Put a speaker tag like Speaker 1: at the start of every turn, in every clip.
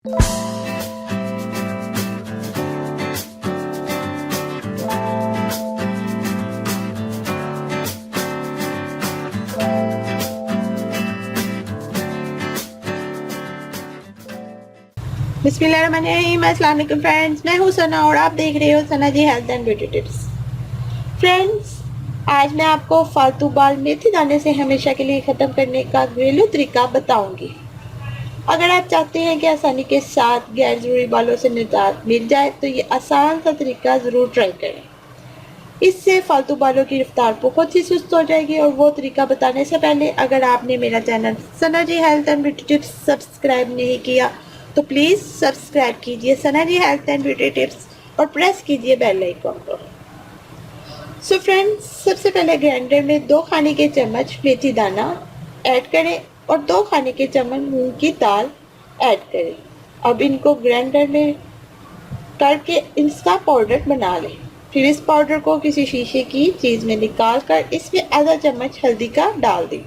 Speaker 1: बिस्मिल्लाहिर्रहमानिर्रहीम। अस्सलाम वालेकुम फ्रेंड्स, मैं हूँ सना और आप देख रहे हो Sana ji health and beauty tips. Friends, आज मैं आपको फालतू बाल मेथी दाने से हमेशा के लिए ख़त्म करने का घरेलू तरीका बताऊंगी। अगर आप चाहते हैं कि आसानी के साथ गैर ज़रूरी बालों से निजात मिल जाए तो ये आसान सा तरीका ज़रूर ट्राई करें। इससे फालतू बालों की रफ्तार बहुत ही सुस्त हो जाएगी। और वो तरीका बताने से पहले अगर आपने मेरा channel Sana ji health and beauty tips subscribe नहीं किया तो प्लीज़ सब्सक्राइब कीजिए Sana ji health and beauty tips और प्रेस कीजिए बेल आइकन को। सो फ्रेंड्स, सबसे पहले ग्राइंडर में 2 खाने के चम्मच मेथी दाना ऐड करें और 2 खाने के चम्मच मूंग की दाल ऐड करें। अब इनको ग्राइंडर में करके इसका पाउडर बना लें। फिर इस पाउडर को किसी शीशे की चीज़ में निकाल कर इसमें आधा चम्मच हल्दी का डाल दें।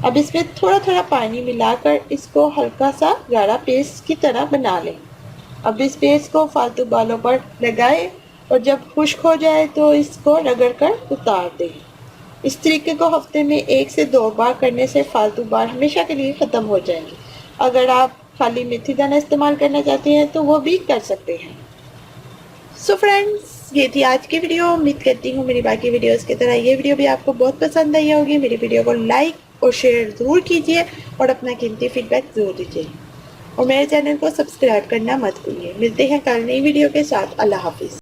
Speaker 1: अब इसमें थोड़ा थोड़ा पानी मिलाकर इसको हल्का सा गाढ़ा पेस्ट की तरह बना लें। अब इस पेस्ट को फालतू बालों पर लगाएं और जब खुश्क हो जाए तो इसको रगड़ कर उतार दें। इस तरीके को हफ्ते में 1 से 2 बार करने से फालतू बाल हमेशा के लिए ख़त्म हो जाएंगे। अगर आप खाली मेथी दाना इस्तेमाल करना चाहते हैं तो वो भी कर सकते हैं। सो फ्रेंड्स, ये थी आज की वीडियो। उम्मीद करती हूँ मेरी बाकी वीडियोस की तरह ये वीडियो भी आपको बहुत पसंद आई होगी। मेरी वीडियो को लाइक और शेयर ज़रूर कीजिए और अपना कीमती फीडबैक ज़रूर दीजिए और मेरे चैनल को सब्सक्राइब करना मत भूलिए। मिलते हैं कल नई वीडियो के साथ। अल्लाह हाफिज़।